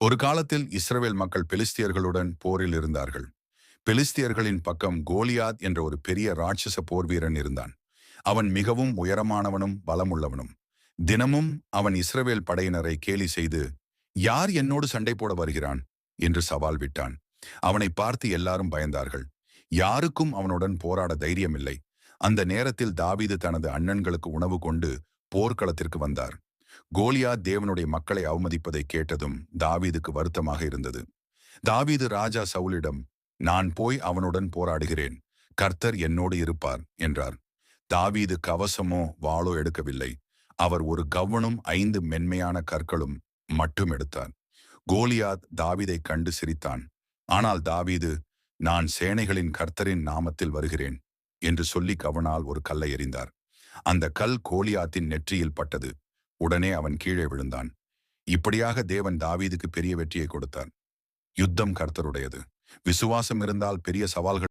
ஒரு காலத்தில் இஸ்ரவேல் மக்கள் பெலிஸ்தியர்களுடன் போரில் இருந்தார்கள். பெலிஸ்தியர்களின் பக்கம் கோலியாத் என்ற ஒரு பெரிய ராட்சச போர்வீரன் இருந்தான். அவன் மிகவும் உயரமானவனும் பலமுள்ளவனும். தினமும் அவன் இஸ்ரவேல் படையினரை கேலி செய்து, யார் என்னோடு சண்டை போட வருகிறான் என்று சவால் விட்டான். அவனை பார்த்து எல்லாரும் பயந்தார்கள். யாருக்கும் அவனுடன் போராட தைரியமில்லை. அந்த நேரத்தில் தாவீது தனது அண்ணன்களுக்கு உணவு கொண்டு போர்க்களத்திற்கு வந்தார். கோலியாத் தேவனுடைய மக்களை அவமதிப்பதை கேட்டதும் தாவீதுக்கு வருத்தமாக இருந்தது. தாவீது ராஜா சவுலிடம், நான் போய் அவனுடன் போராடுகிறேன், கர்த்தர் என்னோடு இருப்பார் என்றார். தாவீது கவசமோ வாளோ எடுக்கவில்லை. அவர் ஒரு கவ்வனும் 5 மென்மையான கற்களும் மட்டும் எடுத்தார். கோலியாத் தாவீதை கண்டு சிரித்தான். ஆனால் தாவீது, நான் சேனைகளின் கர்த்தரின் நாமத்தில் வருகிறேன் என்று சொல்லி கவனால் ஒரு கல்லை எறிந்தார். அந்த கல் கோலியாத்தின் நெற்றியில் பட்டது. உடனே அவன் கீழே விழுந்தான். இப்படியாக தேவன் தாவீதுக்கு பெரிய வெற்றியை கொடுத்தார். யுத்தம் கர்த்தருடையது. விசுவாசம் இருந்தால் பெரிய சவால்கள்